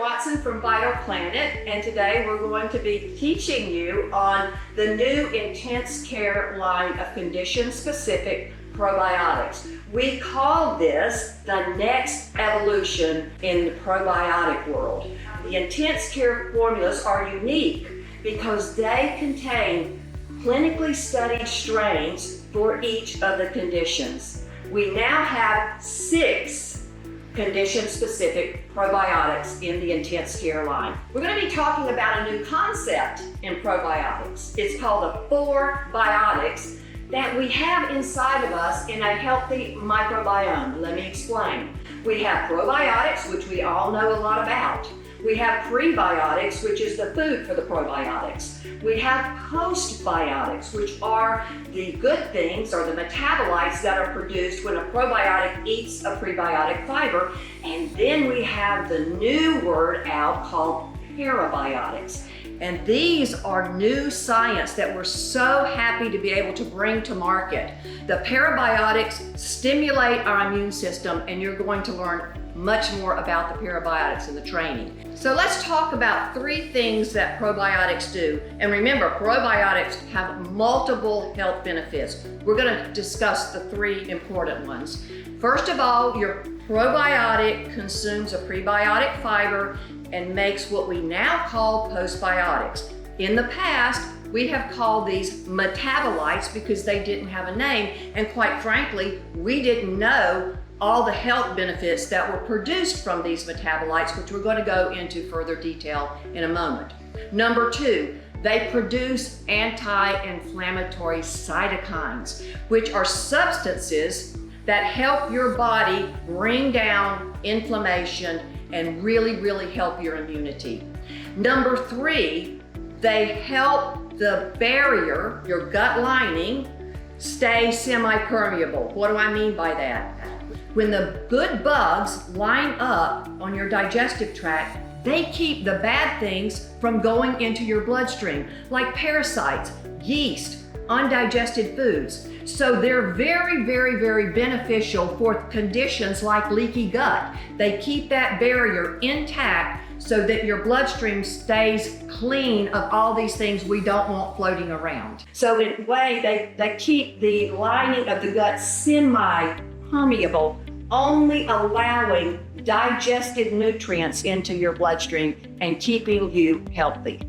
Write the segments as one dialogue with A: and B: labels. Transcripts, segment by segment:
A: Watson from Vital Planet, and today we're going to be teaching you on the new Intense Care line of condition-specific probiotics. We call this the next evolution in the probiotic world. The Intense Care formulas are unique because they contain clinically studied strains for each of the conditions. We now have 6 condition-specific probiotics in the Intense Care line. We're going to be talking about a new concept in probiotics. It's called the 4 biotics that we have inside of us in a healthy microbiome. Let me explain. We have probiotics, which we all know a lot about. We have prebiotics, which is the food for the probiotics. We have postbiotics, which are the good things or the metabolites that are produced when a probiotic eats a prebiotic fiber. And then we have the new word out called parabiotics. And these are new science that we're so happy to be able to bring to market. The parabiotics stimulate our immune system, and you're going to learn much more about the parabiotics in the training. So let's talk about 3 things that probiotics do. And remember, probiotics have multiple health benefits. We're going to discuss the 3 important ones. First of all, your probiotic consumes a prebiotic fiber and makes what we now call postbiotics. In the past, we have called these metabolites because they didn't have a name, and quite frankly, we didn't know all the health benefits that were produced from these metabolites, which we're going to go into further detail in a moment. Number 2, they produce anti-inflammatory cytokines, which are substances that help your body bring down inflammation and really help your immunity. Number 3, they help the barrier, your gut lining, stay semi-permeable. What do I mean by that? When the good bugs line up on your digestive tract, they keep the bad things from going into your bloodstream, like parasites, yeast, undigested foods. So they're very beneficial for conditions like leaky gut. They keep that barrier intact so that your bloodstream stays clean of all these things we don't want floating around. So in a way, they keep the lining of the gut semi-permeable, only allowing digested nutrients into your bloodstream and keeping you healthy.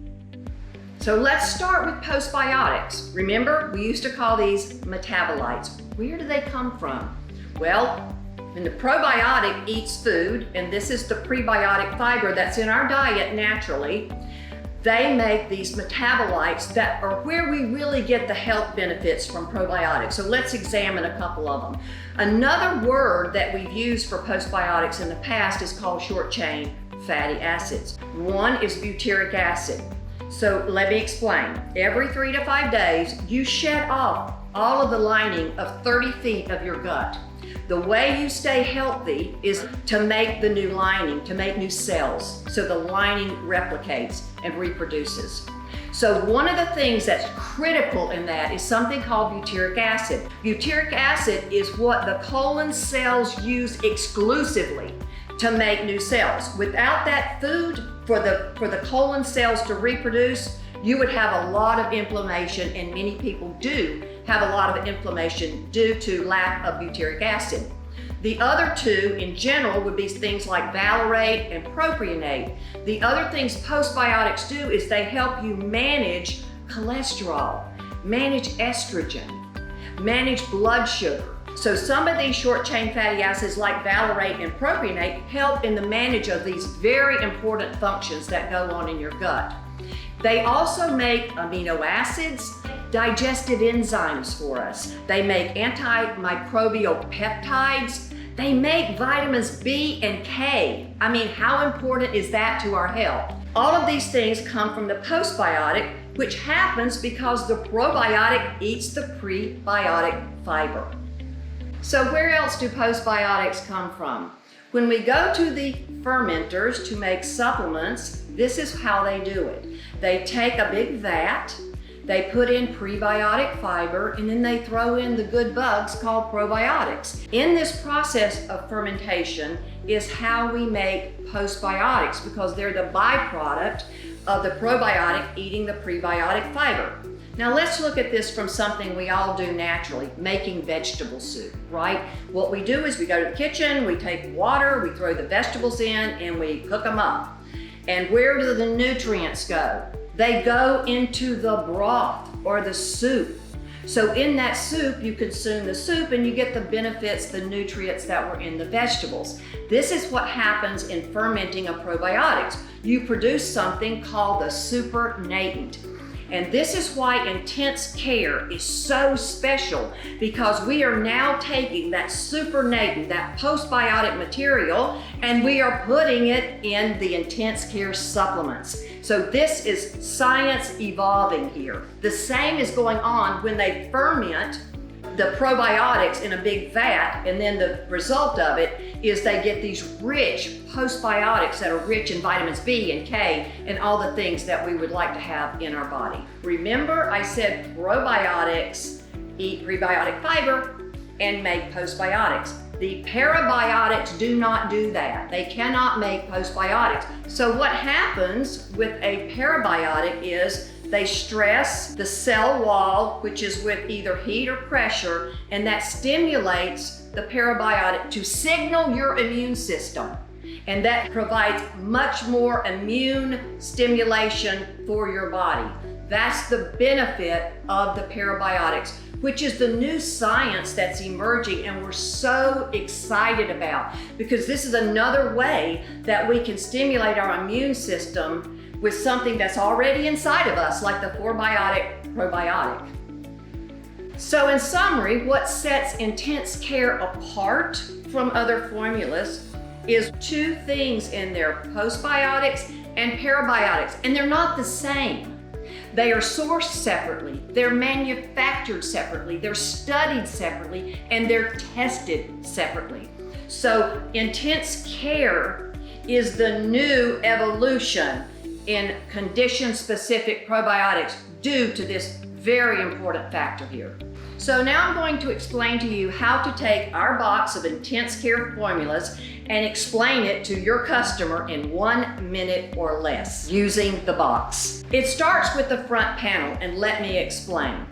A: So let's start with postbiotics. Remember, we used to call these metabolites. Where do they come from? Well, when the probiotic eats food, and this is the prebiotic fiber that's in our diet naturally, they make these metabolites that are where we really get the health benefits from probiotics. So let's examine a couple of them. Another word that we've used for postbiotics in the past is called short-chain fatty acids. One is butyric acid. So let me explain. Every 3 to 5 days, you shed off all of the lining of 30 feet of your gut. The way you stay healthy is to make the new lining, to make new cells, so the lining replicates and reproduces. So one of the things that's critical in that is something called butyric acid. Butyric acid is what the colon cells use exclusively to make new cells. Without that food for the colon cells to reproduce, you would have a lot of inflammation, and many people do have a lot of inflammation due to lack of butyric acid. The other 2 in general would be things like valerate and propionate. The other things postbiotics do is they help you manage cholesterol, manage estrogen, manage blood sugar. So some of these short-chain fatty acids like valerate and propionate help in the manage of these very important functions that go on in your gut. They also make amino acids, digestive enzymes for us. They make antimicrobial peptides. They make vitamins B and K. I mean, how important is that to our health? All of these things come from the postbiotic, which happens because the probiotic eats the prebiotic fiber. So where else do postbiotics come from? When we go to the fermenters to make supplements, this is how they do it. They take a big vat, They put in prebiotic fiber, and then they throw in the good bugs called probiotics. In this process of fermentation is how we make postbiotics, because they're the byproduct of the probiotic eating the prebiotic fiber. Now let's look at this from something we all do naturally, making vegetable soup, right? What we do is we go to the kitchen, we take water, we throw the vegetables in, and we cook them up. And where do the nutrients go? They go into the broth or the soup. So in that soup, you consume the soup and you get the benefits, the nutrients that were in the vegetables. This is what happens in fermenting of probiotics. You produce something called the supernatant. And this is why intense care is so special, because we are now taking that supernatant, that postbiotic material, and we are putting it in the intense care supplements. So this is science evolving here. The same is going on when they ferment the probiotics in a big vat, and then the result of it is they get these rich postbiotics that are rich in vitamins B and K and all the things that we would like to have in our body. Remember, I said probiotics eat prebiotic fiber and make postbiotics. The parabiotics do not do that. They cannot make postbiotics. So what happens with a parabiotic is they stress the cell wall, which is with either heat or pressure, and that stimulates the parabiotic to signal your immune system. And that provides much more immune stimulation for your body. That's the benefit of the parabiotics, which is the new science that's emerging and we're so excited about, because this is another way that we can stimulate our immune system with something that's already inside of us, like the 4-biotic probiotic. So in summary, what sets intense care apart from other formulas is two things in there: postbiotics and parabiotics, and they're not the same. They are sourced separately, they're manufactured separately, they're studied separately, and they're tested separately. So intense care is the new evolution in condition-specific probiotics due to this very important factor here. So now I'm going to explain to you how to take our box of intense care formulas and explain it to your customer in 1 minute or less using the box. It starts with the front panel, and let me explain.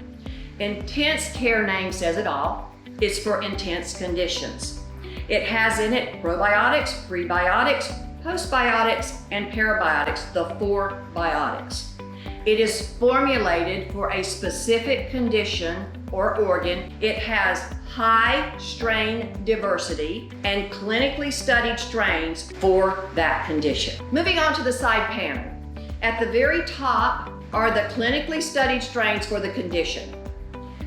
A: Intense care name says it all. It's for intense conditions. It has in it probiotics, prebiotics, postbiotics, and parabiotics, the 4 biotics. It is formulated for a specific condition or organ. It has high strain diversity and clinically studied strains for that condition. Moving on to the side panel. At the very top are the clinically studied strains for the condition.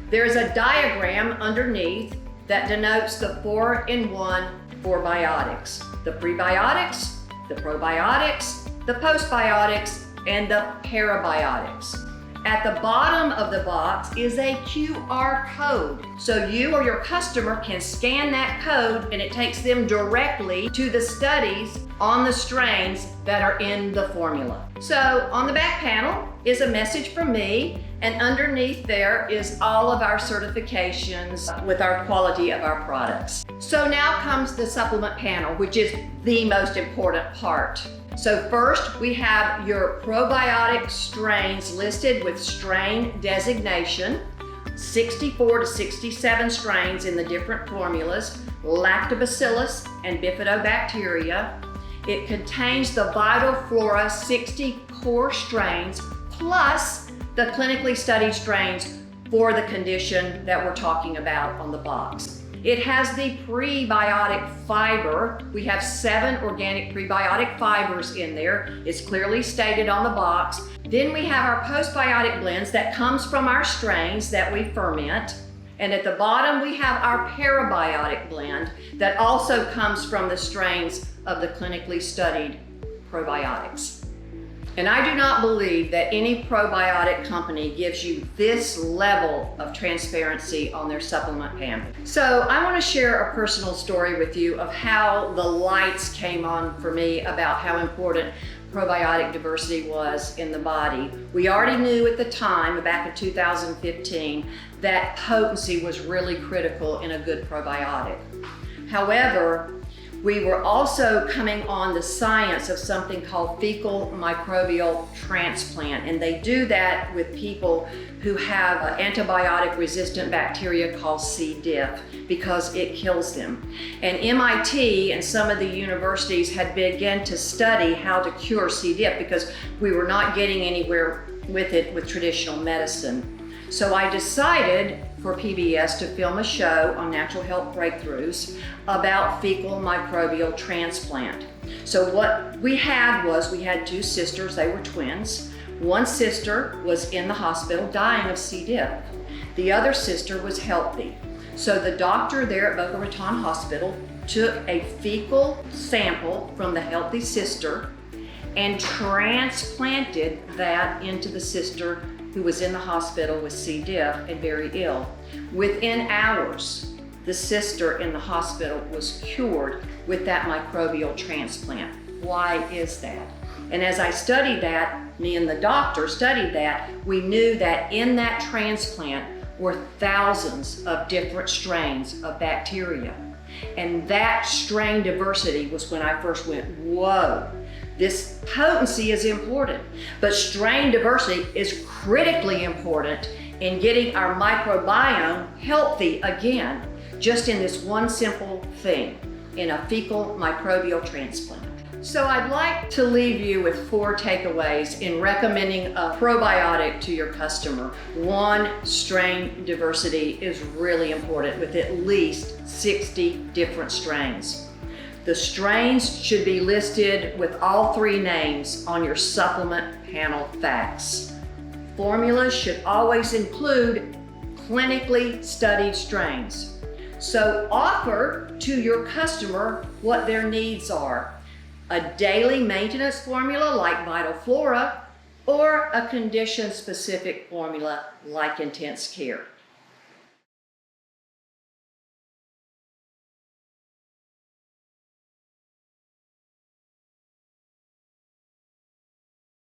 A: There's a diagram underneath that denotes the 4-in-1 4-biotics: the prebiotics, the probiotics, the postbiotics, and the parabiotics. At the bottom of the box is a QR code. So you or your customer can scan that code and it takes them directly to the studies on the strains that are in the formula. So on the back panel is a message from me, and underneath there is all of our certifications with our quality of our products. So now comes the supplement panel, which is the most important part. So first, we have your probiotic strains listed with strain designation, 64 to 67 strains in the different formulas, lactobacillus and bifidobacteria. It contains the Vital Flora 60 core strains plus the clinically studied strains for the condition that we're talking about on the box. It has the prebiotic fiber. We have 7 organic prebiotic fibers in there. It's clearly stated on the box. Then we have our postbiotic blends that comes from our strains that we ferment. And at the bottom, we have our parabiotic blend that also comes from the strains of the clinically studied probiotics. And I do not believe that any probiotic company gives you this level of transparency on their supplement panel. So I want to share a personal story with you of how the lights came on for me about how important probiotic diversity was in the body. We already knew at the time, back in 2015, that potency was really critical in a good probiotic. However, we were also coming on the science of something called fecal microbial transplant, and they do that with people who have antibiotic resistant bacteria called C. diff because it kills them. And MIT and some of the universities had begun to study how to cure C. diff because we were not getting anywhere with it with traditional medicine. So I decided for PBS to film a show on natural health breakthroughs about fecal microbial transplant. So what we had was, we had two sisters, they were twins. One sister was in the hospital dying of C. diff. The other sister was healthy. So the doctor there at Boca Raton Hospital took a fecal sample from the healthy sister and transplanted that into the sister who was in the hospital with C. diff and very ill. Within hours, the sister in the hospital was cured with that microbial transplant. Why is that? And as I studied that, me and the doctor studied that, we knew that in that transplant were thousands of different strains of bacteria. And that strain diversity was when I first went, whoa. This potency is important, but strain diversity is critically important in getting our microbiome healthy again, just in this one simple thing, in a fecal microbial transplant. So I'd like to leave you with 4 takeaways in recommending a probiotic to your customer. 1, strain diversity is really important with at least 60 different strains. The strains should be listed with all 3 names on your supplement panel facts. Formulas should always include clinically studied strains. So offer to your customer what their needs are. A daily maintenance formula like Vital Flora, or a condition-specific formula like Intense Care.